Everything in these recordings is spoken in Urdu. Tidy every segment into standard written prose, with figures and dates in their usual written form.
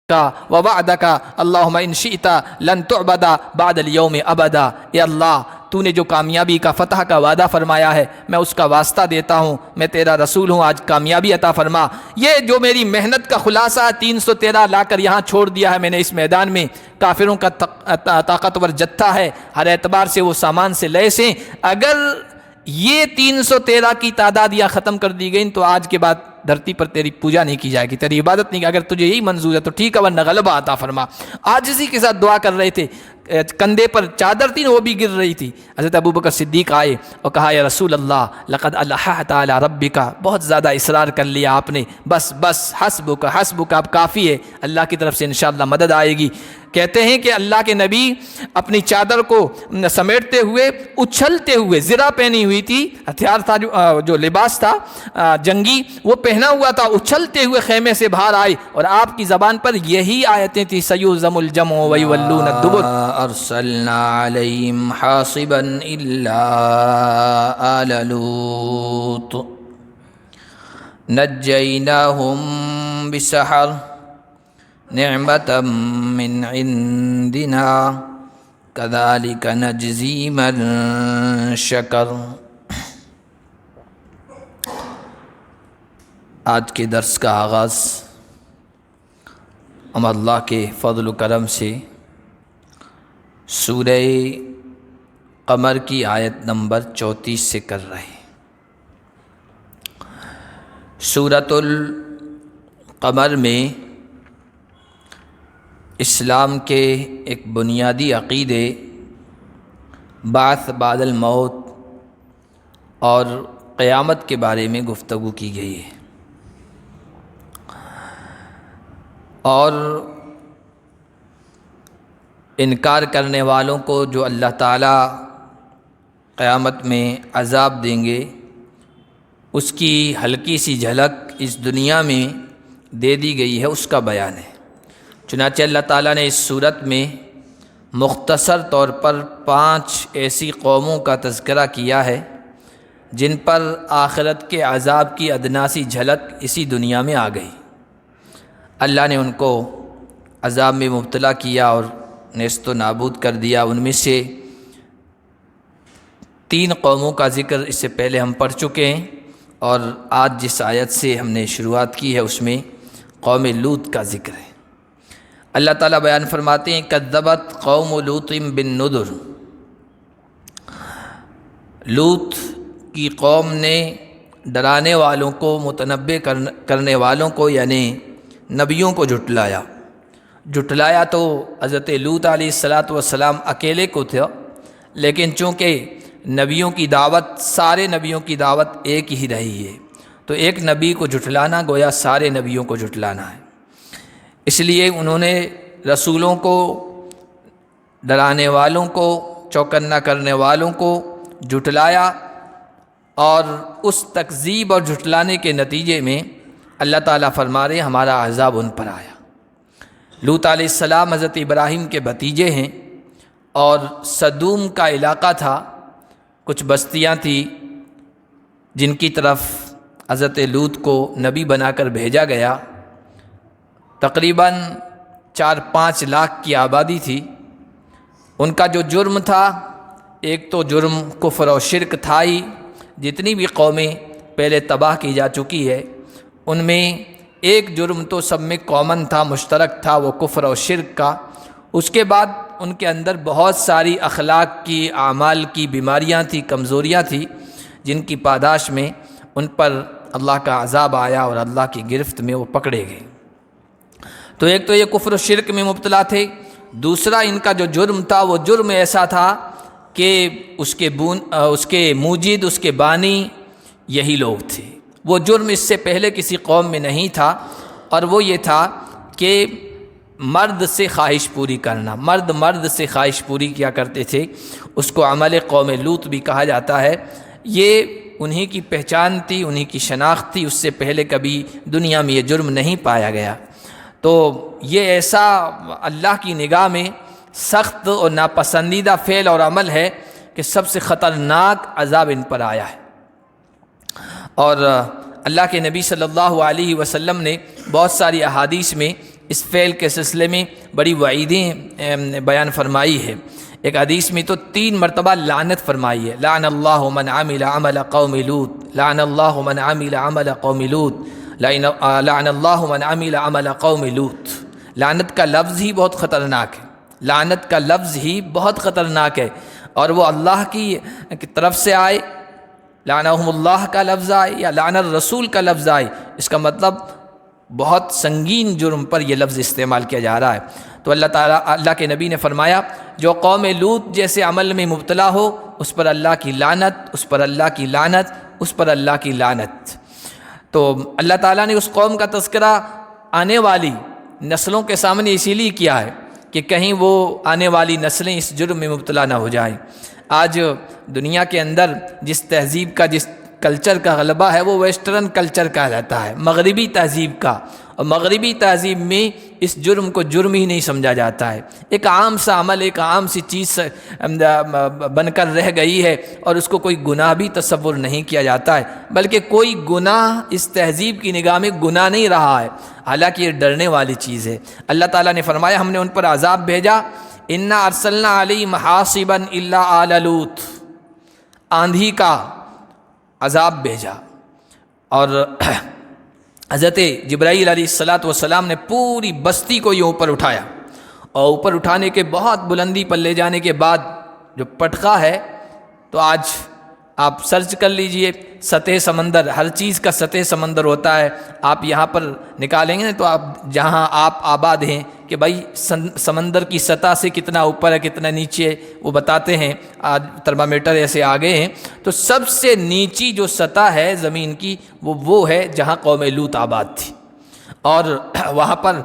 کا ووعدکا اللہم ان شئت لن تعبد بعد اليوم ابدا۔ اے اللہ تو نے جو کامیابی کا فتح کا وعدہ فرمایا ہے میں اس کا واسطہ دیتا ہوں، میں تیرا رسول ہوں، آج کامیابی عطا فرما۔ یہ جو میری محنت کا خلاصہ 313 لا کر یہاں چھوڑ دیا ہے میں نے اس میدان میں، کافروں کا طاقتور جتھا ہے، ہر اعتبار سے وہ سامان سے لیس ہیں، اگر یہ 313 کی تعداد یا ختم کر دی گئی تو آج کے بعد دھرتی پر تیری پوجا نہیں کی جائے گی، تیری عبادت نہیں، اگر تجھے یہی منظور ہے تو ٹھیک ہے ورنہ غلبہ عطا فرما۔ عاجزی کے ساتھ دعا کر رہے تھے، کندھے پر چادر تھی وہ بھی گر رہی تھی۔ حضرت ابوبکر صدیق آئے اور کہا یا رسول اللہ لقد الححت علی ربک، بہت زیادہ اصرار کر لیا آپ نے، بس بس حسبک حسبک، اب کافی ہے، اللہ کی طرف سے انشاءاللہ مدد آئے گی۔ کہتے ہیں کہ اللہ کے نبی اپنی چادر کو سمیٹتے ہوئے اچھلتے ہوئے، زرہ پہنی ہوئی تھی، ہتھیار تھا جو لباس تھا جنگی وہ پہنا ہوا تھا، اچھلتے ہوئے خیمے سے باہر آئے اور آپ کی زبان پر یہی آیتیں تھیں سیہزم الجمع ویولون الدبر۔ ارسلنا علیہم حاصبا الا آل لوط نجیناہم بسحر نعمتا من عندنا کذالک نجزی من شکر۔ آج کے درس کا آغاز ہم اللہ کے فضل و کرم سے سورہ قمر کی آیت نمبر 34 سے کر رہے ہیں۔ سورۃ القمر میں اسلام کے ایک بنیادی عقیدے بعث بعد الموت اور قیامت کے بارے میں گفتگو کی گئی ہے، اور انکار کرنے والوں کو جو اللہ تعالیٰ قیامت میں عذاب دیں گے اس کی ہلکی سی جھلک اس دنیا میں دے دی گئی ہے، اس کا بیان ہے۔ چنانچہ اللہ تعالیٰ نے اس صورت میں مختصر طور پر 5 ایسی قوموں کا تذکرہ کیا ہے جن پر آخرت کے عذاب کی ادنا سی جھلک اسی دنیا میں آ گئی۔ اللہ نے ان کو عذاب میں مبتلا کیا اور نیست و نابود کر دیا۔ ان میں سے 3 قوموں کا ذکر اس سے پہلے ہم پڑھ چکے ہیں، اور آج جس آیت سے ہم نے شروعات کی ہے اس میں قوم لوط کا ذکر ہے۔ اللہ تعالیٰ بیان فرماتے ہیں کذبت قوم لوط بالنذر، لوط کی قوم نے ڈرانے والوں کو، متنبع کرنے والوں کو یعنی نبیوں کو جھٹلایا تو حضرت لوط علیہ السلام اکیلے کو تھا، لیکن چونکہ نبیوں کی دعوت، سارے نبیوں کی دعوت ایک ہی رہی ہے، تو ایک نبی کو جھٹلانا گویا سارے نبیوں کو جھٹلانا ہے، اس لیے انہوں نے رسولوں کو، ڈرانے والوں کو، چوکنا کرنے والوں کو جھٹلایا، اور اس تکذیب اور جھٹلانے کے نتیجے میں اللہ تعالیٰ فرما رہے ہمارا عذاب ان پر آیا۔ لوط علیہ السلام حضرت ابراہیم کے بھتیجے ہیں، اور سدوم کا علاقہ تھا، کچھ بستیاں تھیں جن کی طرف حضرت لوط کو نبی بنا کر بھیجا گیا۔ تقریباً 4-5 لاکھ کی آبادی تھی۔ ان کا جو جرم تھا، ایک تو جرم کفر و شرک تھا ہی، جتنی بھی قومیں پہلے تباہ کی جا چکی ہے ان میں ایک جرم تو سب میں کامن تھا، مشترک تھا، وہ کفر و شرک کا۔ اس کے بعد ان کے اندر بہت ساری اخلاق کی، اعمال کی بیماریاں تھیں، کمزوریاں تھیں، جن کی پاداش میں ان پر اللہ کا عذاب آیا اور اللہ کی گرفت میں وہ پکڑے گئے۔ تو ایک تو یہ کفر و شرک میں مبتلا تھے، دوسرا ان کا جو جرم تھا وہ جرم ایسا تھا کہ اس کے موجد، اس کے بانی یہی لوگ تھے۔ وہ جرم اس سے پہلے کسی قوم میں نہیں تھا، اور وہ یہ تھا کہ مرد سے خواہش پوری کرنا، مرد سے خواہش پوری کیا کرتے تھے، اس کو عمل قوم لوط بھی کہا جاتا ہے۔ یہ انہی کی پہچان تھی، انہی کی شناخت تھی، اس سے پہلے کبھی دنیا میں یہ جرم نہیں پایا گیا۔ تو یہ ایسا اللہ کی نگاہ میں سخت اور ناپسندیدہ فعل اور عمل ہے کہ سب سے خطرناک عذاب ان پر آیا ہے۔ اور اللہ کے نبی صلی اللہ علیہ وسلم نے بہت ساری احادیث میں اس فعل کے سلسلے میں بڑی وعیدیں بیان فرمائی ہے۔ ایک حدیث میں تو 3 مرتبہ لعنت فرمائی ہے، لعن اللہ من عمل عمل قوم لوط، لعن اللہ من عمل عمل قوم لوط، لعن اللہ من عمل عمل قوم لوط۔ لعنت کا لفظ ہی بہت خطرناک ہے، لعنت کا لفظ ہی بہت خطرناک ہے، اور وہ اللہ کی طرف سے آئے، لعنہم اللہ کا لفظ آئے یا لعن الرسول کا لفظ آئے، اس کا مطلب بہت سنگین جرم پر یہ لفظ استعمال کیا جا رہا ہے۔ تو اللہ کے نبی نے فرمایا جو قوم لوط جیسے عمل میں مبتلا ہو اس پر اللہ کی لعنت، اس پر اللہ کی لعنت، اس پر اللہ کی لعنت۔ تو اللہ تعالیٰ نے اس قوم کا تذکرہ آنے والی نسلوں کے سامنے اسی لیے کیا ہے کہ کہیں وہ آنے والی نسلیں اس جرم میں مبتلا نہ ہو جائیں۔ آج دنیا کے اندر جس تہذیب کا، جس کلچر کا غلبہ ہے وہ ویسٹرن کلچر کا رہتا ہے، مغربی تہذیب کا، اور مغربی تہذیب میں اس جرم کو جرم ہی نہیں سمجھا جاتا ہے، ایک عام سا عمل، ایک عام سی چیز بن کر رہ گئی ہے، اور اس کو کوئی گناہ بھی تصور نہیں کیا جاتا ہے، بلکہ کوئی گناہ اس تہذیب کی نگاہ میں گناہ نہیں رہا ہے، حالانکہ یہ ڈرنے والی چیز ہے۔ اللہ تعالیٰ نے فرمایا ہم نے ان پر عذاب بھیجا، انا ارسلنا علیہم حاصبا الا آل لوط، آندھی کا عذاب بھیجا، اور حضرت جبرائیل علیہ السلام نے پوری بستی کو یہ اوپر اٹھایا، اور اوپر اٹھانے کے بہت بلندی پر لے جانے کے بعد جو پٹخا ہے، تو آج آپ سرچ کر لیجئے سطح سمندر، ہر چیز کا سطح سمندر ہوتا ہے، آپ یہاں پر نکالیں گے تو آپ جہاں آپ آباد ہیں کہ بھائی سمندر کی سطح سے کتنا اوپر ہے کتنا نیچے ہے، وہ بتاتے ہیں، آج ترمامیٹر ایسے آگے ہیں، تو سب سے نیچی جو سطح ہے زمین کی وہ ہے جہاں قوم لوط آباد تھی، اور وہاں پر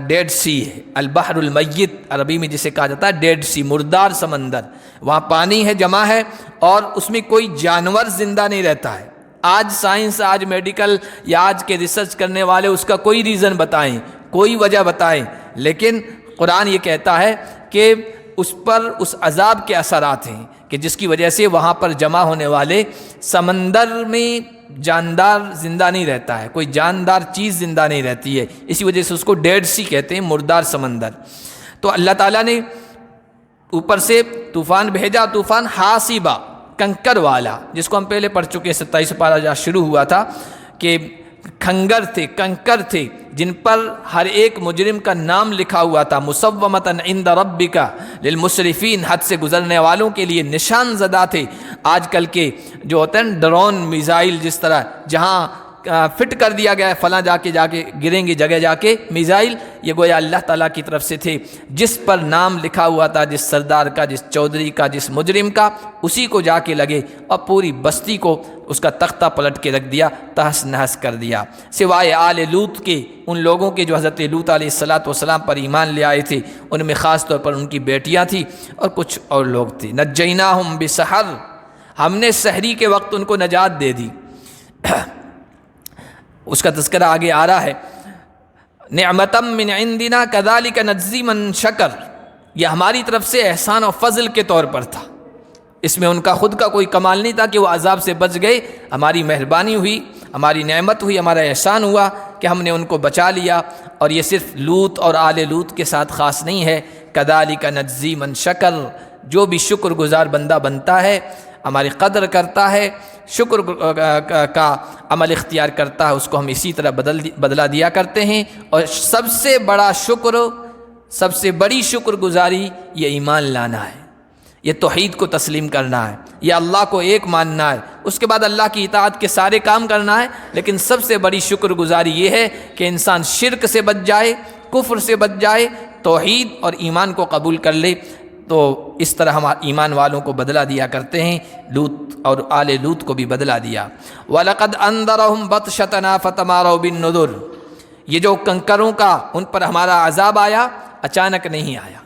ڈیڈ سی ہے، البحر المیت عربی میں جسے کہا جاتا ہے ڈیڈ سی، مردار سمندر، وہاں پانی ہے، جمع ہے، اور اس میں کوئی جانور زندہ نہیں رہتا ہے۔ آج سائنس، آج میڈیکل یا آج کے ریسرچ کرنے والے اس کا کوئی ریزن بتائیں، کوئی وجہ بتائیں، لیکن قرآن یہ کہتا ہے کہ اس پر اس عذاب کے اثرات ہیں کہ جس کی وجہ سے وہاں پر جمع ہونے والے سمندر میں جاندار زندہ نہیں رہتا ہے، کوئی جاندار چیز زندہ نہیں رہتی ہے، اسی وجہ سے اس کو ڈیڈ سی کہتے ہیں، مردار سمندر۔ تو اللہ تعالیٰ نے اوپر سے طوفان بھیجا، طوفان حاصبہ، کنکر والا، جس کو ہم پہلے پڑھ چکے، 27 پارہ جہاں شروع ہوا تھا کہ کھنگر تھے، کنکر تھے، جن پر ہر ایک مجرم کا نام لکھا ہوا تھا، مصومۃ عند ربک للمسرفین، حد سے گزرنے والوں کے لیے نشان زدہ تھے۔ آج کل کے جو ہوتے ہیں ڈرون میزائل، جس طرح جہاں فٹ کر دیا گیا ہے فلاں جا کے گریں گے جگہ جا کے میزائل، یہ گویا اللہ تعالیٰ کی طرف سے تھے، جس پر نام لکھا ہوا تھا، جس سردار کا، جس چودھری کا، جس مجرم کا، اسی کو جا کے لگے اور پوری بستی کو اس کا تختہ پلٹ کے رکھ دیا، تہس نہس کر دیا، سوائے آل لوط کے، ان لوگوں کے جو حضرت لوط علیہ السلام پر ایمان لے آئے تھے، ان میں خاص طور پر ان کی بیٹیاں تھیں اور کچھ اور لوگ تھے۔ نجیناہم بسحر، ہم نے سحری کے وقت ان کو نجات دے دی۔ اس کا تذکرہ آگے آ رہا ہے، نعمتم من عندنا کذالک نجزی من شکر، یہ ہماری طرف سے احسان و فضل کے طور پر تھا، اس میں ان کا خود کا کوئی کمال نہیں تھا کہ وہ عذاب سے بچ گئے، ہماری مہربانی ہوئی، ہماری نعمت ہوئی، ہمارا احسان ہوا کہ ہم نے ان کو بچا لیا۔ اور یہ صرف لوط اور آل لوط کے ساتھ خاص نہیں ہے، کذالک نجزی من شکر، جو بھی شکر گزار بندہ بنتا ہے، ہماری قدر کرتا ہے، شکر کا عمل اختیار کرتا ہے، اس کو ہم اسی طرح بدلہ دیا کرتے ہیں۔ اور سب سے بڑا شکر، سب سے بڑی شکر گزاری یہ ایمان لانا ہے، یہ توحید کو تسلیم کرنا ہے، یہ اللہ کو ایک ماننا ہے، اس کے بعد اللہ کی اطاعت کے سارے کام کرنا ہے، لیکن سب سے بڑی شکر گزاری یہ ہے کہ انسان شرک سے بچ جائے، کفر سے بچ جائے، توحید اور ایمان کو قبول کر لے۔ تو اس طرح ہم ایمان والوں کو بدلہ دیا کرتے ہیں، لوط اور آل لوط کو بھی بدلہ دیا۔ وَلَقَدْ أَنذَرَهُمْ بَطْشَتَنَا فَتَمَارَوْا بِالنُّذُرِ، یہ جو کنکروں کا ان پر ہمارا عذاب آیا، اچانک نہیں آیا،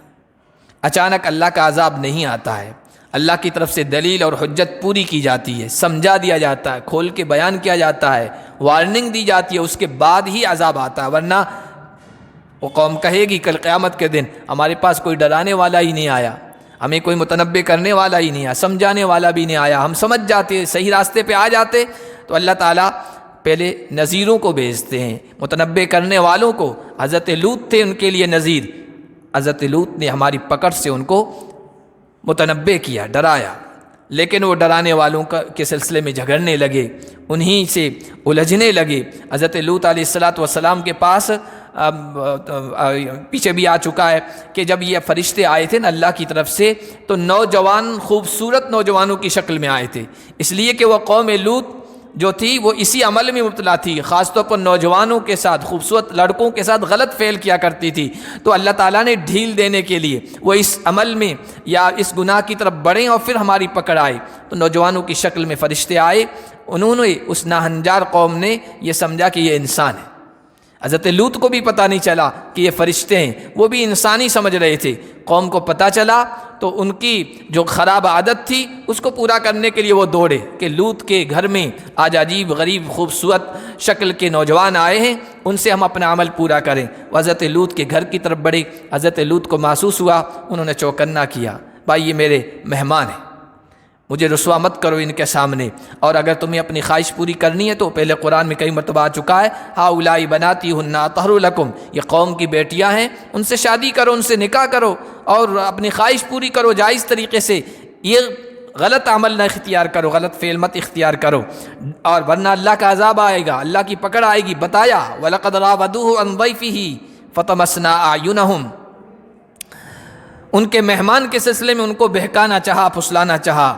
اچانک اللہ کا عذاب نہیں آتا ہے، اللہ کی طرف سے دلیل اور حجت پوری کی جاتی ہے، سمجھا دیا جاتا ہے، کھول کے بیان کیا جاتا ہے، وارننگ دی جاتی ہے، اس کے بعد ہی عذاب آتا ہے، ورنہ وہ قوم کہے گی کل قیامت کے دن ہمارے پاس کوئی ڈرانے والا ہی نہیں آیا، ہمیں کوئی متنبع کرنے والا ہی نہیں آیا، سمجھانے والا بھی نہیں آیا، ہم سمجھ جاتے، صحیح راستے پہ آ جاتے۔ تو اللہ تعالیٰ پہلے نذیروں کو بھیجتے ہیں، متنبع کرنے والوں کو۔ حضرت لوط تھے ان کے لیے نذیر، حضرت لوط نے ہماری پکڑ سے ان کو متنبع کیا، ڈرایا، لیکن وہ ڈرانے والوں کے سلسلے میں جھگڑنے لگے، انہی سے الجھنے لگے۔ حضرت لوط علیہ السلام کے پاس پیچھے بھی آ چکا ہے کہ جب یہ فرشتے آئے تھے نا اللہ کی طرف سے، تو نوجوان، خوبصورت نوجوانوں کی شکل میں آئے تھے، اس لیے کہ وہ قوم لوط جو تھی وہ اسی عمل میں مبتلا تھی، خاص طور پر نوجوانوں کے ساتھ، خوبصورت لڑکوں کے ساتھ غلط فعل کیا کرتی تھی۔ تو اللہ تعالیٰ نے ڈھیل دینے کے لیے وہ اس عمل میں یا اس گناہ کی طرف بڑھیں اور پھر ہماری پکڑ آئے، تو نوجوانوں کی شکل میں فرشتے آئے۔ انہوں نے، اس ناہنجار قوم نے یہ سمجھا کہ یہ انسان ہے۔ حضرت لوط کو بھی پتہ نہیں چلا کہ یہ فرشتے ہیں، وہ بھی انسانی سمجھ رہے تھے۔ قوم کو پتہ چلا تو ان کی جو خراب عادت تھی اس کو پورا کرنے کے لیے وہ دوڑے کہ لوط کے گھر میں آج عجیب غریب خوبصورت شکل کے نوجوان آئے ہیں، ان سے ہم اپنا عمل پورا کریں۔ حضرت لوط کے گھر کی طرف بڑھے۔ حضرت لوط کو محسوس ہوا، انہوں نے چوکنا کیا، بھائی یہ میرے مہمان ہیں، مجھے رسوا مت کرو ان کے سامنے، اور اگر تمہیں اپنی خواہش پوری کرنی ہے تو پہلے قرآن میں کئی مرتبہ آ چکا ہے، ہؤلاء بناتی ہن اطہر لکم، یہ قوم کی بیٹیاں ہیں، ان سے شادی کرو، ان سے نکاح کرو اور اپنی خواہش پوری کرو جائز طریقے سے، یہ غلط عمل نہ اختیار کرو، غلط فعل مت اختیار کرو، اور ورنہ اللہ کا عذاب آئے گا، اللہ کی پکڑ آئے گی۔ بتایا وَلَقَدْ رَاوَدُوهُ عَنْ ضَيْفِهِ فَطَمَسْنَا أَعْيُنَهُمْ، ان کے مہمان کے سلسلے میں ان کو بہکانا چاہا، پھسلانا چاہا۔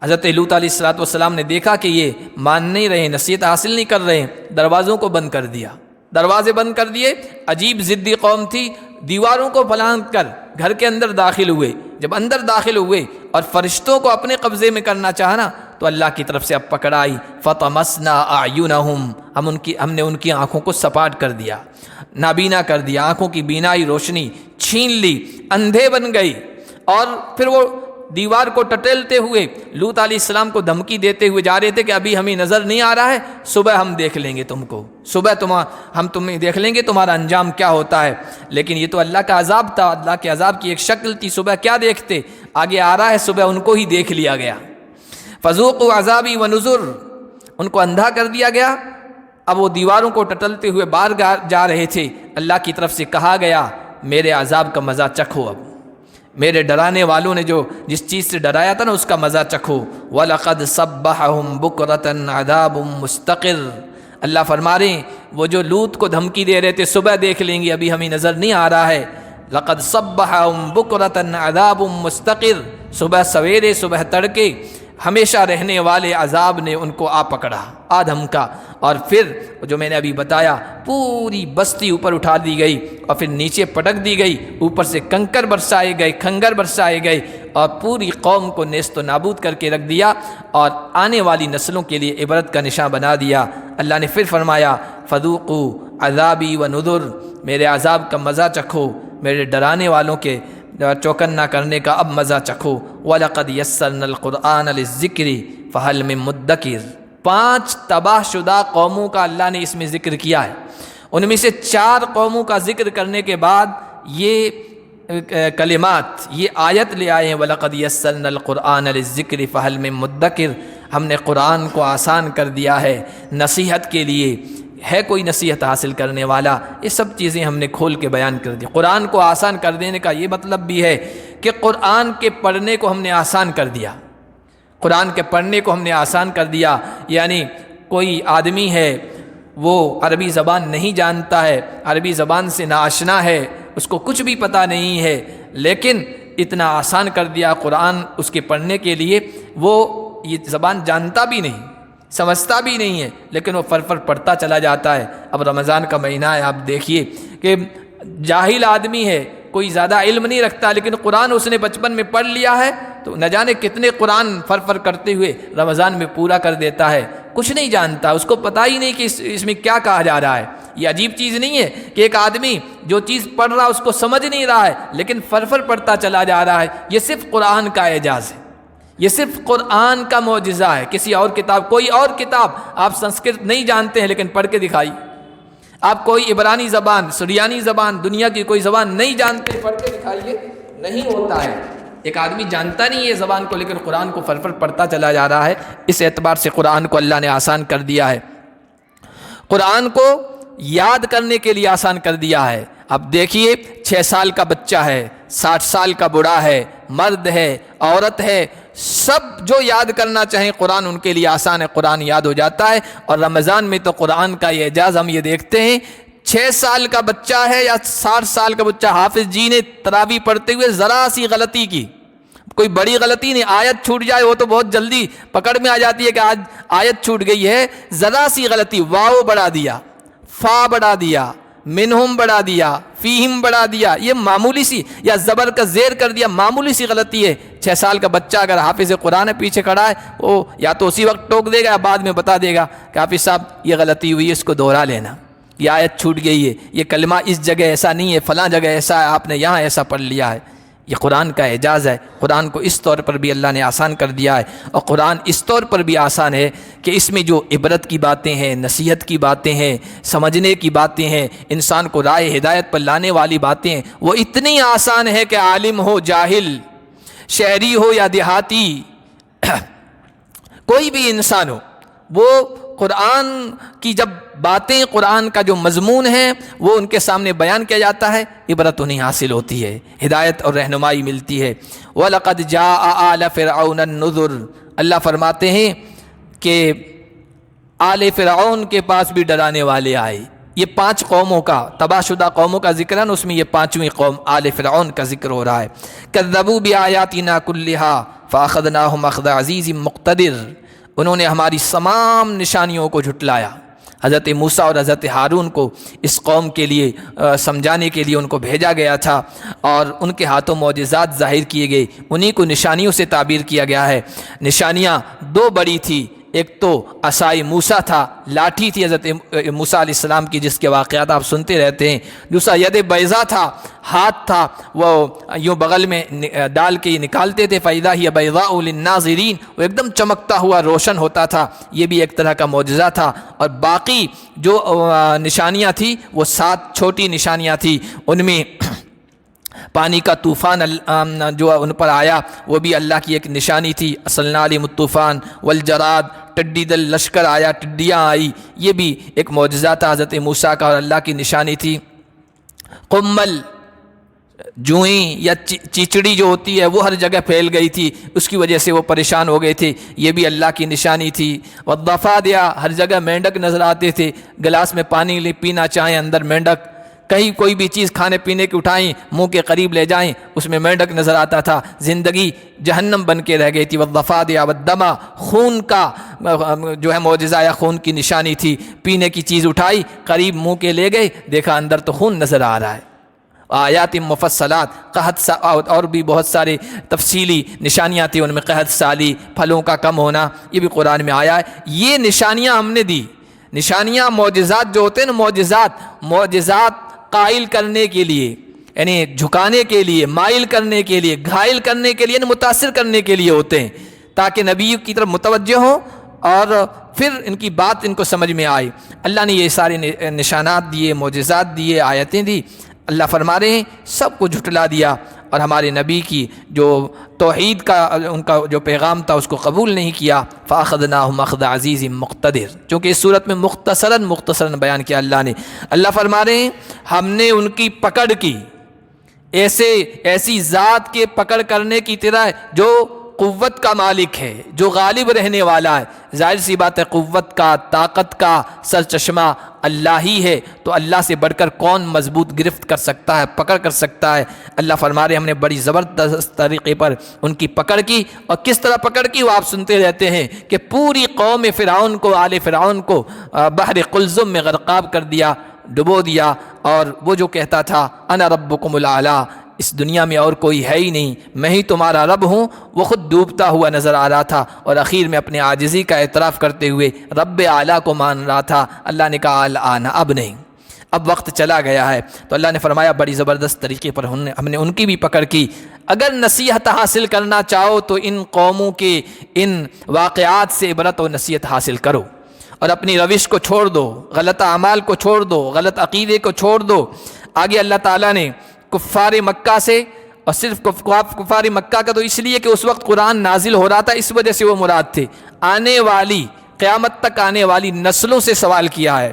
حضرت لوط علیہ السلام نے دیکھا کہ یہ مان نہیں رہے، نصیحت حاصل نہیں کر رہے، دروازوں کو بند کر دیا، دروازے بند کر دیے۔ عجیب ضدی قوم تھی، دیواروں کو پلانگ کر گھر کے اندر داخل ہوئے۔ جب اندر داخل ہوئے اور فرشتوں کو اپنے قبضے میں کرنا چاہا تو اللہ کی طرف سے اب پکڑ آئی، فَطَمَسْنَا أَعْيُنَهُمْ، ہم نے ان کی آنکھوں کو سپاٹ کر دیا، نابینا کر دیا، آنکھوں کی بینائی روشنی چھین لی، اندھے بن گئی۔ اور پھر وہ دیوار کو ٹٹیلتے ہوئے لوط علیہ السلام کو دھمکی دیتے ہوئے جا رہے تھے کہ ابھی ہمیں نظر نہیں آ رہا ہے، صبح ہم دیکھ لیں گے تم کو، صبح ہم تمہیں دیکھ لیں گے، تمہارا انجام کیا ہوتا ہے۔ لیکن یہ تو اللہ کا عذاب تھا، اللہ کے عذاب کی ایک شکل تھی، صبح کیا دیکھتے، آگے آ رہا ہے، صبح ان کو ہی دیکھ لیا گیا۔ فذوقوا عذابی ونذر، ان کو اندھا کر دیا گیا۔ اب وہ دیواروں کو ٹٹلتے ہوئے باہر جا رہے تھے، اللہ کی طرف سے کہا گیا میرے عذاب کا مزہ چکھو، اب میرے ڈرانے والوں نے جو جس چیز سے ڈرایا تھا نا اس کا مزہ چکھو۔ وَلَقَدْ صَبَّحَهُمْ بُكْرَةً عَذَابٌ مُسْتَقِرٌ، اللہ فرما رہے ہیں وہ جو لوط کو دھمکی دے رہے تھے صبح دیکھ لیں گے، ابھی ہمیں نظر نہیں آ رہا ہے، لَقَدْ صَبَّحَهُمْ بُكْرَةً عَذَابٌ مُسْتَقِرٌ، صبح سویرے، صبح تڑکے ہمیشہ رہنے والے عذاب نے ان کو آ پکڑا، آ دھمکا، اور پھر جو میں نے ابھی بتایا پوری بستی اوپر اٹھا دی گئی اور پھر نیچے پٹک دی گئی، اوپر سے کنکر برسائے گئے، کھنگر برسائے گئے، اور پوری قوم کو نیست و نابود کر کے رکھ دیا اور آنے والی نسلوں کے لیے عبرت کا نشان بنا دیا۔ اللہ نے پھر فرمایا فذوقوا عذابی ونذر، میرے عذاب کا مزہ چکھو، میرے ڈرانے والوں کے چوکنا کرنے کا اب مزہ چکھو۔ وَلَقَدْ يَسَّرْنَا الْقُرْآنَ لِلذِّكْرِ فَهَلْ مِن مُدَّكِرٍ، 5 تباہ شدہ قوموں کا اللہ نے اس میں ذکر کیا ہے، ان میں سے 4 قوموں کا ذکر کرنے کے بعد یہ کلمات، یہ آیت لے آئے ہیں وَلَقَدْ يَسَّرْنَا الْقُرْآنَ لِلذِّكْرِ فَهَلْ مِن مُدَّكِرٍ، ہم نے قرآن کو آسان کر دیا ہے نصیحت کے لیے، ہے کوئی نصیحت حاصل کرنے والا؟ یہ سب چیزیں ہم نے کھول کے بیان کر دی۔ قرآن کو آسان کر دینے کا یہ مطلب بھی ہے کہ قرآن کے پڑھنے کو ہم نے آسان کر دیا، قرآن کے پڑھنے کو ہم نے آسان کر دیا، یعنی کوئی آدمی ہے وہ عربی زبان نہیں جانتا ہے، عربی زبان سے ناآشنا ہے، اس کو کچھ بھی پتہ نہیں ہے، لیکن اتنا آسان کر دیا قرآن اس کے پڑھنے کے لیے، وہ یہ زبان جانتا بھی نہیں، سمجھتا بھی نہیں ہے، لیکن وہ فر پڑھتا چلا جاتا ہے۔ اب رمضان کا مہینہ ہے، آپ دیکھیے کہ جاہل آدمی ہے، کوئی زیادہ علم نہیں رکھتا، لیکن قرآن اس نے بچپن میں پڑھ لیا ہے تو نہ جانے کتنے قرآن فر کرتے ہوئے رمضان میں پورا کر دیتا ہے، کچھ نہیں جانتا، اس کو پتہ ہی نہیں کہ اس میں کیا کہا جا رہا ہے۔ یہ عجیب چیز نہیں ہے کہ ایک آدمی جو چیز پڑھ رہا اس کو سمجھ نہیں رہا ہے لیکن فر پڑھتا چلا جا رہا ہے، یہ صرف قرآن کا اعجاز ہے، یہ صرف قرآن کا معجزہ ہے۔ کسی اور کتاب، کوئی اور کتاب آپ سنسکرت نہیں جانتے ہیں لیکن پڑھ کے دکھائیے، آپ کوئی عبرانی زبان، سریانی زبان، دنیا کی کوئی زبان نہیں جانتے، پڑھ کے دکھائیے، نہیں ہوتا ہے۔ ایک آدمی جانتا نہیں ہے زبان کو لیکن قرآن کو فر پڑھتا چلا جا رہا ہے، اس اعتبار سے قرآن کو اللہ نے آسان کر دیا ہے۔ قرآن کو یاد کرنے کے لیے آسان کر دیا ہے۔ اب دیکھیے 6 سال کا بچہ ہے، 60 سال کا بوڑھا ہے، مرد ہے، عورت ہے، سب جو یاد کرنا چاہیں قرآن ان کے لیے آسان ہے، قرآن یاد ہو جاتا ہے۔ اور رمضان میں تو قرآن کا یہ اعجاز ہم یہ دیکھتے ہیں، 6 سال کا بچہ ہے یا 60 سال کا بچہ، حافظ جی نے تراویح پڑھتے ہوئے ذرا سی غلطی کی، کوئی بڑی غلطی نہیں، آیت چھوٹ جائے وہ تو بہت جلدی پکڑ میں آ جاتی ہے کہ آج آیت چھوٹ گئی ہے، ذرا سی غلطی، واو بڑھا دیا، فا بڑھا دیا، منہم بڑھا دیا، فیہم بڑھا دیا، یہ معمولی سی، یا زبر کا زیر کر دیا، معمولی سی غلطی ہے۔ 6 سال کا بچہ اگر حافظ قرآن پیچھے کھڑا ہے، وہ یا تو اسی وقت ٹوک دے گا یا بعد میں بتا دے گا کہ حافظ صاحب یہ غلطی ہوئی ہے، اس کو دوہرا لینا، یہ آیت چھوٹ گئی ہے، یہ کلمہ اس جگہ ایسا نہیں ہے، فلاں جگہ ایسا ہے، آپ نے یہاں ایسا پڑھ لیا ہے۔ یہ قرآن کا اعجاز ہے۔ قرآن کو اس طور پر بھی اللہ نے آسان کر دیا ہے، اور قرآن اس طور پر بھی آسان ہے کہ اس میں جو عبرت کی باتیں ہیں، نصیحت کی باتیں ہیں، سمجھنے کی باتیں ہیں، انسان کو راہ ہدایت پر لانے والی باتیں ہیں، وہ اتنی آسان ہے کہ عالم ہو، جاہل، شہری ہو یا دیہاتی، کوئی بھی انسان ہو، وہ قرآن کی جب باتیں، قرآن کا جو مضمون ہے وہ ان کے سامنے بیان کیا جاتا ہے، عبرت انہیں حاصل ہوتی ہے، ہدایت اور رہنمائی ملتی ہے۔ وَلَقَدْ جَاءَ آلَ فِرْعَوْنَ النُّذُرُ، اللہ فرماتے ہیں کہ آل فرعون کے پاس بھی ڈرانے والے آئے۔ یہ 5 قوموں کا، تباہ شدہ قوموں کا ذکر ہے، اس میں یہ 5ویں قوم آل فرعون کا ذکر ہو رہا ہے۔ كَذَّبُوا بِآيَاتِنَا كُلِّهَا فَأَخَذْنَاهُمْ أَخْذَ عَزِيزٍ مُقْتَدِرٍ، انہوں نے ہماری تمام نشانیوں کو جھٹلایا۔ حضرت موسیٰ اور حضرت ہارون کو اس قوم کے لیے سمجھانے کے لیے ان کو بھیجا گیا تھا، اور ان کے ہاتھوں معجزات ظاہر کیے گئے، انہی کو نشانیوں سے تعبیر کیا گیا ہے۔ نشانیاں 2 بڑی تھی، ایک تو عصائے موسیٰ تھا، لاٹھی تھی حضرت موسیٰ علیہ السلام کی جس کے واقعات آپ سنتے رہتے ہیں۔ دوسرا ید بیضا تھا، ہاتھ تھا، وہ یوں بغل میں ڈال کے نکالتے تھے، فَإِذَا هِيَ بَيْضَاءُ لِلنَّاظِرِينَ، وہ ایک دم چمکتا ہوا روشن ہوتا تھا، یہ بھی ایک طرح کا معجزہ تھا۔ اور باقی جو نشانیاں تھیں وہ 7 چھوٹی نشانیاں تھیں، ان میں پانی کا طوفان جو ان پر آیا وہ بھی اللہ کی ایک نشانی تھی، اصلنا علیہم الطوفان والجراد، ٹڈی دل لشکر آیا، ٹڈیاں آئی، یہ بھی ایک معجزہ تھا حضرت موسیٰ کا اور اللہ کی نشانی تھی۔ قمل، جوئیں یا چیچڑی جو ہوتی ہے وہ ہر جگہ پھیل گئی تھی، اس کی وجہ سے وہ پریشان ہو گئے تھے، یہ بھی اللہ کی نشانی تھی۔ والضفادع، ہر جگہ مینڈک نظر آتے تھے، گلاس میں پانی پینا چاہیں اندر مینڈک، کہیں کوئی بھی چیز کھانے پینے کی اٹھائیں منہ کے قریب لے جائیں اس میں مینڈک نظر آتا تھا، زندگی جہنم بن کے رہ گئی تھی۔ والضفادع والدم، خون کا جو ہے معجزہ یا خون کی نشانی تھی، پینے کی چیز اٹھائی قریب منہ کے لے گئے، دیکھا اندر تو خون نظر آ رہا ہے۔ آیات مفصلات، قحط اور بھی بہت سارے تفصیلی نشانیاں تھیں، ان میں قحط سالی، پھلوں کا کم ہونا، یہ بھی قرآن میں آیا ہے۔ یہ نشانیاں ہم نے دی، نشانیاں معجزات جو ہوتے ہیں نا، معجزات قائل کرنے کے لیے، یعنی جھکانے کے لیے، مائل کرنے کے لیے، گھائل کرنے کے لیے، متاثر کرنے کے لیے ہوتے ہیں، تاکہ نبی کی طرف متوجہ ہوں اور پھر ان کی بات ان کو سمجھ میں آئے۔ اللہ نے یہ سارے نشانات دیے، معجزات دیے، آیتیں دی، اللہ فرما رہے ہیں سب کو جھٹلا دیا، اور ہمارے نبی کی جو توحید کا ان کا جو پیغام تھا اس کو قبول نہیں کیا۔ فَأَخَذْنَاهُمْ أَخْذَ عَزِيزٍ مُقْتَدِرٍ، چونکہ اس صورت میں مختصراً بیان کیا اللہ نے۔ اللہ فرما رہے ہیں ہم نے ان کی پکڑ کی، ایسی ذات کے پکڑ کرنے کی طرح جو قوت کا مالک ہے، جو غالب رہنے والا ہے۔ ظاہر سی بات ہے قوت کا، طاقت کا سرچشمہ اللہ ہی ہے، تو اللہ سے بڑھ کر کون مضبوط گرفت کر سکتا ہے، پکڑ کر سکتا ہے۔ اللہ فرما رہے ہم نے بڑی زبردست طریقے پر ان کی پکڑ کی، اور کس طرح پکڑ کی وہ آپ سنتے رہتے ہیں کہ پوری قوم فرعون کو، آل فرعون کو بحر قلزم میں غرقاب کر دیا، ڈبو دیا، اور وہ جو کہتا تھا انا ربکم الاعلی، اس دنیا میں اور کوئی ہے ہی نہیں، میں ہی تمہارا رب ہوں، وہ خود ڈوبتا ہوا نظر آ رہا تھا، اور اخیر میں اپنے عاجزی کا اعتراف کرتے ہوئے رب اعلیٰ کو مان رہا تھا۔ اللہ نے کہا الآن، اب نہیں، اب وقت چلا گیا ہے۔ تو اللہ نے فرمایا بڑی زبردست طریقے پر ہم نے ان کی بھی پکڑ کی۔ اگر نصیحت حاصل کرنا چاہو تو ان قوموں کے ان واقعات سے عبرت و نصیحت حاصل کرو، اور اپنی روش کو چھوڑ دو، غلط اعمال کو چھوڑ دو، غلط عقیدے کو چھوڑ دو۔ آگے اللہ تعالیٰ نے کفار مکہ سے، اور صرف کفار مکہ کا تو اس لیے کہ اس وقت قرآن نازل ہو رہا تھا، اس وجہ سے وہ مراد تھے، آنے والی قیامت تک آنے والی نسلوں سے سوال کیا ہے۔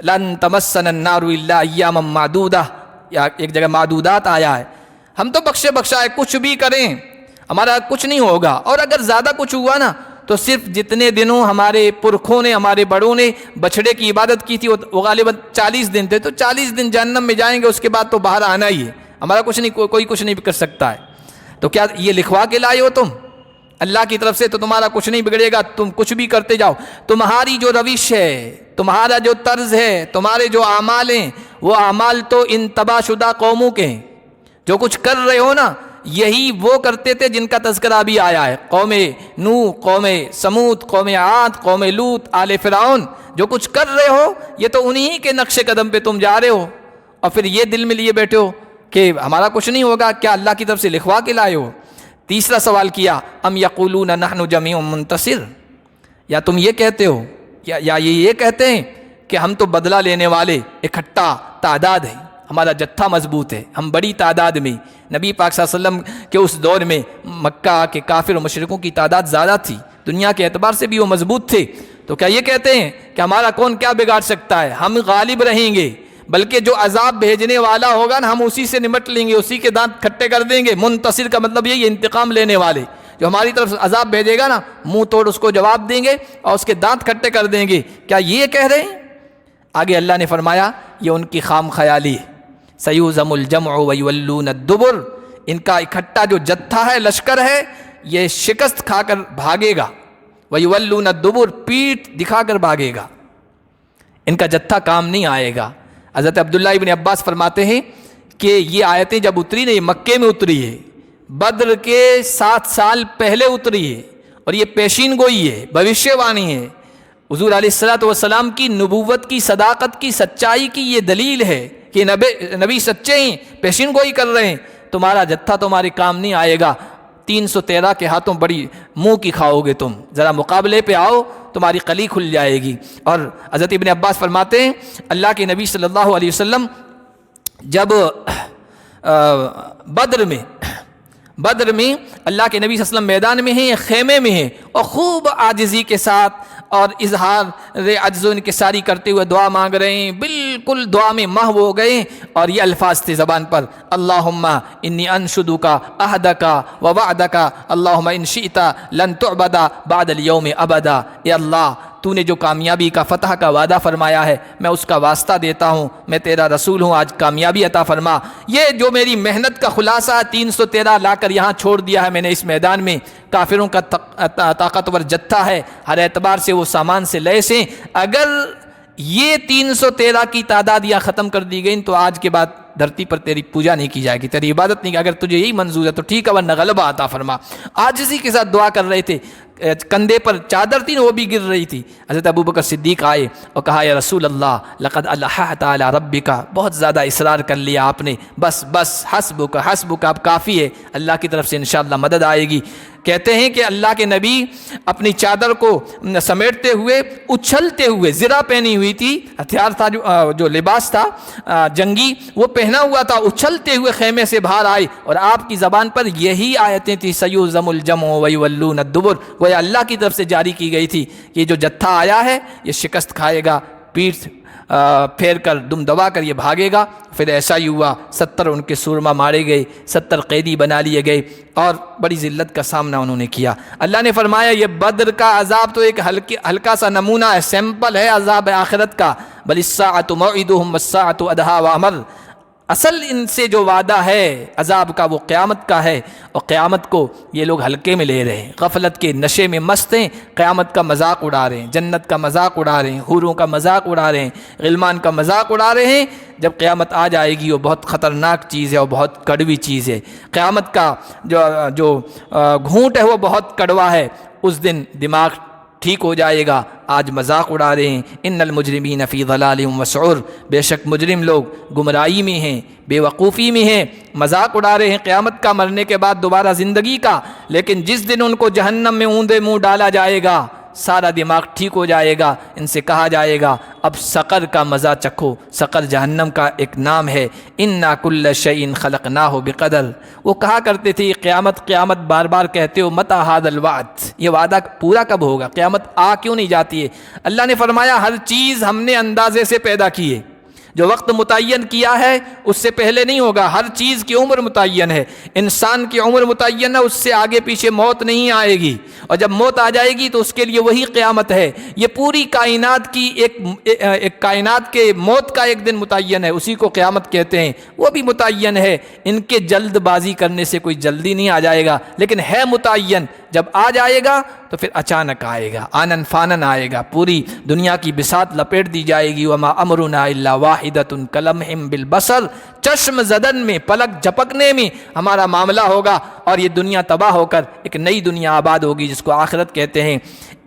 لن تمسنا النار الا ایاما معدودہ، یا ایک جگہ معدودات آیا ہے، ہم تو بخشے بخشائے کچھ بھی کریں ہمارا کچھ نہیں ہوگا، اور اگر زیادہ کچھ ہوا نا تو صرف جتنے دنوں ہمارے پرکھوں نے ہمارے بڑوں نے بچھڑے کی عبادت کی تھی وہ غالباً 40 دن تھے، تو 40 دن جہنم میں جائیں گے، اس کے بعد تو باہر آنا ہی ہے، ہمارا کچھ نہیں، کوئی کچھ نہیں کر سکتا ہے۔ تو کیا یہ لکھوا کے لائے ہو تم اللہ کی طرف سے؟ تو تمہارا کچھ نہیں بگڑے گا، تم کچھ بھی کرتے جاؤ، تمہاری جو روش ہے، تمہارا جو طرز ہے، تمہارے جو اعمال ہیں، وہ اعمال تو ان تباہ شدہ قوموں کے ہیں۔ جو کچھ کر رہے ہو نا یہی وہ کرتے تھے جن کا تذکرہ ابھی آیا ہے، قوم نوح، قوم سمود، قوم عاد، قوم لوط، آل فرعون، جو کچھ کر رہے ہو یہ تو انہی کے نقش قدم پہ تم جا رہے ہو، اور پھر یہ دل میں لیے بیٹھے ہو کہ ہمارا کچھ نہیں ہوگا۔ کیا اللہ کی طرف سے لکھوا کے لائے ہو؟ تیسرا سوال کیا، ام یقولون نحن جمیع منتصر، یا تم یہ کہتے ہو یا یہ کہتے ہیں کہ ہم تو بدلہ لینے والے اکٹھا تعداد ہیں، ہمارا جتھا مضبوط ہے، ہم بڑی تعداد میں، نبی پاک صلی اللہ علیہ وسلم کے اس دور میں مکہ کے کافر و مشرکوں کی تعداد زیادہ تھی، دنیا کے اعتبار سے بھی وہ مضبوط تھے، تو کیا یہ کہتے ہیں کہ ہمارا کون کیا بگاڑ سکتا ہے، ہم غالب رہیں گے، بلکہ جو عذاب بھیجنے والا ہوگا نا ہم اسی سے نمٹ لیں گے، اسی کے دانت کھٹے کر دیں گے۔ منتصر کا مطلب یہی ہے انتقام لینے والے، جو ہماری طرف عذاب بھیجے گا نا منہ توڑ اس کو جواب دیں گے اور اس کے دانت کھٹے کر دیں گے۔ کیا یہ کہہ رہے ہیں؟ آگے اللہ نے فرمایا یہ ان کی خام خیالی ہے، سیوزم الجمع ویولون الدبر، ان کا اکٹھا جو جتھا ہے، لشکر ہے، یہ شکست کھا کر بھاگے گا، ویولون الدبر، پیٹھ دکھا کر بھاگے گا، ان کا جتھا کام نہیں آئے گا۔ حضرت عبداللہ ابن عباس فرماتے ہیں کہ یہ آیتیں جب اتری نا، یہ مکے میں اتری ہے، بدر کے 7 سال پہلے اتری ہے، اور یہ پیشین گوئی ہے، بھوشیہ وانی ہے، حضور علیہ الصلوۃ والسلام کی نبوت کی صداقت کی سچائی کی یہ دلیل ہے کہ نبی سچے ہیں، پیشین گوئی کر رہے ہیں، تمہارا جتھا تمہارے کام نہیں آئے گا، 313 کے ہاتھوں بڑی منہ کی کھاؤ گے تم، ذرا مقابلے پہ آؤ تمہاری قلی کھل جائے گی۔ اور حضرت ابن عباس فرماتے ہیں اللہ کے نبی صلی اللہ علیہ وسلم جب بدر میں اللہ کے نبی صلی اللہ علیہ وسلم میدان میں ہیں، خیمے میں ہیں، اور خوب عاجزی کے ساتھ اور اظہار عجز و انکساری کرتے ہوئے دعا مانگ رہے ہیں، بالکل دعا میں محو ہو گئے، اور یہ الفاظ تھے زبان پر، اللہم انی انشدک عہدک ووعدک اللہم ان شئت لن تعبد بعد اليوم ابدا، اے اللہ تو نے جو کامیابی کا فتح کا وعدہ فرمایا ہے میں اس کا واسطہ دیتا ہوں، میں تیرا رسول ہوں، آج کامیابی عطا فرما۔ یہ جو میری محنت کا خلاصہ 313 لا کر یہاں چھوڑ دیا ہے میں نے اس میدان میں، کافروں کا طاقتور جتھا ہے، ہر اعتبار سے وہ سامان سے لیس ہیں، اگر یہ 313 کی تعداد یہاں ختم کر دی گئی تو آج کے بعد دھرتی پر تیری پوجا نہیں کی جائے گی، تیری عبادت نہیں، اگر تجھے یہی منظور ہے تو ٹھیک ہے، ورنہ غلبہ عطا فرما۔ عاجزی کے ساتھ دعا کر رہے تھے، کندھے پر چادر تھی وہ بھی گر رہی تھی، حضرت ابوبکر صدیق آئے اور کہا یا رسول اللہ لقد الححت علی ربک، بہت زیادہ اصرار کر لیا آپ نے، بس حسبک اب کافی ہے، اللہ کی طرف سے انشاءاللہ مدد آئے گی۔ کہتے ہیں کہ اللہ کے نبی اپنی چادر کو سمیٹتے ہوئے اچھلتے ہوئے، زرہ پہنی ہوئی تھی، ہتھیار تھا جو لباس تھا جنگی وہ پہنا ہوا تھا، اچھلتے ہوئے خیمے سے باہر آئے، اور آپ کی زبان پر یہی آیتیں تھیں، سیوزم الجمع ویولون الدبر، وہ اللہ کی طرف سے جاری کی گئی تھی کہ یہ جو جتھا آیا ہے یہ شکست کھائے گا، پیٹھ پھیر کر دم دبا کر یہ بھاگے گا۔ پھر ایسا ہی ہوا، 70 ان کے سورما مارے گئے، 70 قیدی بنا لیے گئے، اور بڑی ذلت کا سامنا انہوں نے کیا۔ اللہ نے فرمایا یہ بدر کا عذاب تو ایک ہلکا سا نمونہ ہے، سیمپل ہے عذاب آخرت کا، بل الساعۃ موعدہم والساعۃ ادھیٰ وامر، اصل ان سے جو وعدہ ہے عذاب کا وہ قیامت کا ہے، اور قیامت کو یہ لوگ ہلکے میں لے رہے ہیں، غفلت کے نشے میں مست ہیں، قیامت کا مذاق اڑا رہے ہیں، جنت کا مذاق اڑا رہے ہیں، حوروں کا مذاق اڑا رہے ہیں، غلمان کا مذاق اڑا رہے ہیں۔ جب قیامت آ جائے گی وہ بہت خطرناک چیز ہے اور بہت کڑوی چیز ہے، قیامت کا جو گھونٹ ہے وہ بہت کڑوا ہے، اس دن دماغ ٹھیک ہو جائے گا۔ آج مذاق اڑا رہے ہیں، ان المجرمین فی ضلال وسعور، بے شک مجرم لوگ گمراہی میں ہیں، بے وقوفی میں ہیں، مذاق اڑا رہے ہیں قیامت کا، مرنے کے بعد دوبارہ زندگی کا، لیکن جس دن ان کو جہنم میں اوندے منہ ڈالا جائے گا، سارا دماغ ٹھیک ہو جائے گا، ان سے کہا جائے گا اب سقر کا مزہ چکھو۔ سقر جہنم کا ایک نام ہے۔ انا کل شیء خلقناہ بقدر۔ وہ کہا کرتے تھے قیامت قیامت بار بار کہتے ہو، متی ھذا الوعد، یہ وعدہ پورا کب ہوگا، قیامت آ کیوں نہیں جاتی ہے؟ اللہ نے فرمایا ہر چیز ہم نے اندازے سے پیدا کی ہے، جو وقت متعین کیا ہے اس سے پہلے نہیں ہوگا۔ ہر چیز کی عمر متعین ہے، انسان کی عمر متعین ہے، اس سے آگے پیچھے موت نہیں آئے گی، اور جب موت آ جائے گی تو اس کے لیے وہی قیامت ہے۔ یہ پوری کائنات کی ایک کائنات کے موت کا ایک دن متعین ہے، اسی کو قیامت کہتے ہیں، وہ بھی متعین ہے۔ ان کے جلد بازی کرنے سے کوئی جلدی نہیں آ جائے گا، لیکن ہے متعین۔ جب آ جائے گا تو پھر اچانک آئے گا، آنن فانن آئے گا، پوری دنیا کی بساط لپیٹ دی جائے گی۔ وما امرنا الا واحدۃ کلمح بالبصر، چشم زدن میں، پلک جھپکنے میں ہمارا معاملہ ہوگا، اور یہ دنیا تباہ ہو کر ایک نئی دنیا آباد ہوگی جس کو آخرت کہتے ہیں۔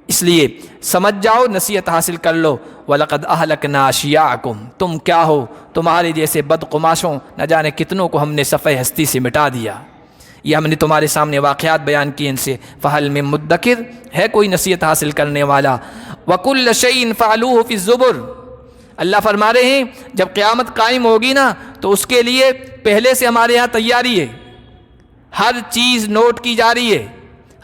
اس لیے سمجھ جاؤ، نصیحت حاصل کر لو۔ وَلَقَدْ أَهْلَكْنَا أَشْيَاعَكُمْ، تم کیا ہو، تمہارے جیسے بدقماشوں نہ جانے کتنوں کو ہم نے صفحہ ہستی سے مٹا دیا۔ یہ ہم نے تمہارے سامنے واقعات بیان کیے ان سے۔ فَهَلْ مِن مُدَّكِرٍ، ہے کوئی نصیحت حاصل کرنے والا؟ وَكُلَّ شَيْءٍ فَعَلُوهُ فِي الزُّبُرِ، اللہ فرما رہے ہیں جب قیامت قائم ہوگی نا تو اس کے لیے پہلے سے ہمارے ہاں تیاری ہے، ہر چیز نوٹ کی جا رہی ہے،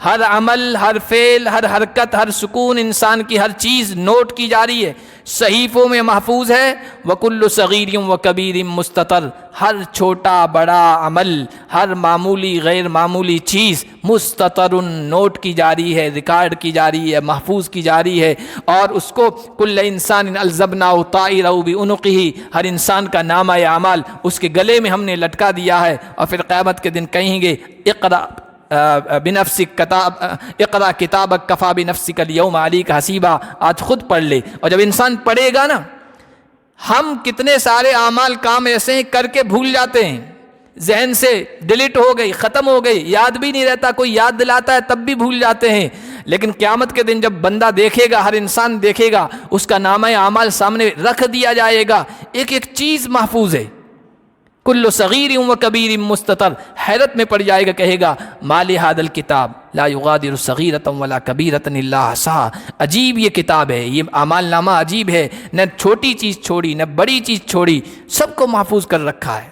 ہر عمل، ہر فعل، ہر حرکت، ہر سکون انسان کی، ہر چیز نوٹ کی جا رہی ہے، صحیفوں میں محفوظ ہے۔ وَكُلُّ صَغِيرٍ وَكَبِيرٍ مُسْتَطَرٍ، ہر چھوٹا بڑا عمل، ہر معمولی غیر معمولی چیز مستطر نوٹ کی جا رہی ہے، ریکارڈ کی جا رہی ہے، محفوظ کی جا رہی ہے، اور اس کو کل انسان الزمناہ طائرہ بعنقہ، ہر انسان کا نامہ اعمال اس کے گلے میں ہم نے لٹکا دیا ہے۔ اور پھر قیامت کے دن کہیں گے اقرأ بنفسک اقرأ کتابک کفی بنفسک اليوم علیک حسیبا، آج خود پڑھ لے۔ اور جب انسان پڑھے گا نا، ہم کتنے سارے اعمال کام ایسے ہیں کر کے بھول جاتے ہیں، ذہن سے ڈیلیٹ ہو گئی، ختم ہو گئی، یاد بھی نہیں رہتا، کوئی یاد دلاتا ہے تب بھی بھول جاتے ہیں۔ لیکن قیامت کے دن جب بندہ دیکھے گا، ہر انسان دیکھے گا، اس کا نامہ اعمال سامنے رکھ دیا جائے گا، ایک ایک چیز محفوظ ہے۔ کل صغیر و کبیر مستطر، حیرت میں پڑ جائے گا، کہے گا ما لہذا الکتاب لا یغادر صغیرۃ ولا کبیرۃ الا احصاها، عجیب یہ کتاب ہے، یہ اعمال نامہ عجیب ہے، نہ چھوٹی چیز چھوڑی نہ بڑی چیز چھوڑی، سب کو محفوظ کر رکھا ہے۔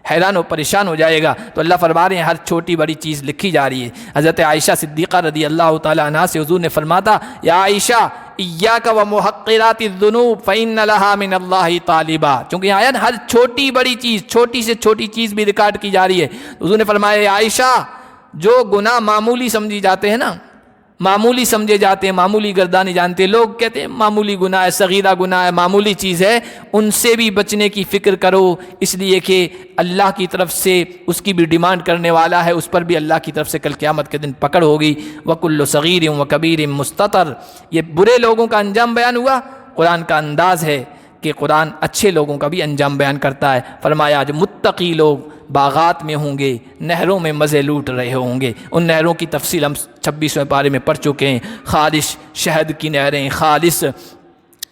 حیران و پریشان ہو جائے گا۔ تو اللہ فرما رہے ہیں ہر چھوٹی بڑی چیز لکھی جا رہی ہے۔ حضرت عائشہ صدیقہ رضی اللہ تعالی عنہا سے حضور نے فرماتا، یا عائشہ ایاک ومحقرات الذنوب فإن لها من اللہ طالبا، چونکہ آیا نا ہر چھوٹی بڑی چیز، چھوٹی سے چھوٹی چیز بھی ریکارڈ کی جا رہی ہے۔ حضور نے فرمایا یا عائشہ، جو گناہ معمولی سمجھی جاتے ہیں نا، معمولی سمجھے جاتے ہیں، معمولی گردانے جانتے ہیں، لوگ کہتے ہیں معمولی گناہ ہے، صغیرہ گناہ ہے، معمولی چیز ہے، ان سے بھی بچنے کی فکر کرو، اس لیے کہ اللہ کی طرف سے اس کی بھی ڈیمانڈ کرنے والا ہے، اس پر بھی اللہ کی طرف سے کل قیامت کے دن پکڑ ہوگی۔ وَكُلُّ صَغِيرٍ وَكَبِيرٍ مُسْتَطَرٍ، یہ برے لوگوں کا انجام بیان ہوا۔ قرآن کا انداز ہے کہ قرآن اچھے لوگوں کا بھی انجام بیان کرتا ہے۔ فرمایا جو متقی لوگ باغات میں ہوں گے، نہروں میں مزے لوٹ رہے ہوں گے، ان نہروں کی تفصیل ہم 26ویں پارے میں پڑھ چکے ہیں۔ خالص شہد کی نہریں، خالص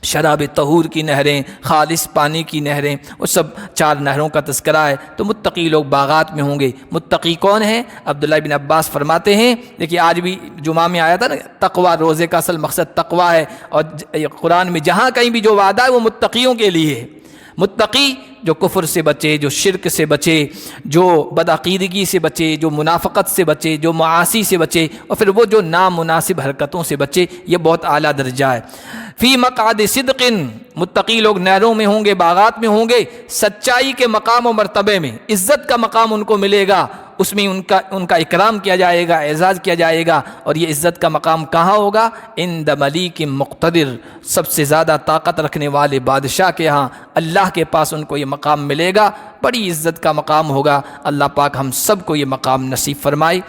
شراب طہور کی نہریں، خالص پانی کی نہریں، وہ سب 4 نہروں کا تذکرہ ہے۔ تو متقی لوگ باغات میں ہوں گے۔ متقی کون ہیں؟ عبداللہ بن عباس فرماتے ہیں، دیکھیے آج بھی جمعہ میں آیا تھا نا، تقوی، روزے کا اصل مقصد تقوی ہے، اور قرآن میں جہاں کہیں بھی جو وعدہ ہے وہ متقیوں کے لیے ہے۔ متقی جو کفر سے بچے، جو شرک سے بچے، جو بدعقیدگی سے بچے، جو منافقت سے بچے، جو معاصی سے بچے، اور پھر وہ جو نامناسب حرکتوں سے بچے، یہ بہت اعلیٰ درجہ ہے۔ فی مقعد صدق، متقی لوگ نہروں میں ہوں گے، باغات میں ہوں گے، سچائی کے مقام و مرتبے میں، عزت کا مقام ان کو ملے گا، اس میں ان کا اکرام کیا جائے گا، اعزاز کیا جائے گا۔ اور یہ عزت کا مقام کہاں ہوگا؟ عند ملیک مقتدر، سب سے زیادہ طاقت رکھنے والے بادشاہ کے ہاں، اللہ کے پاس ان کو یہ مقام ملے گا، بڑی عزت کا مقام ہوگا۔ اللہ پاک ہم سب کو یہ مقام نصیب فرمائے۔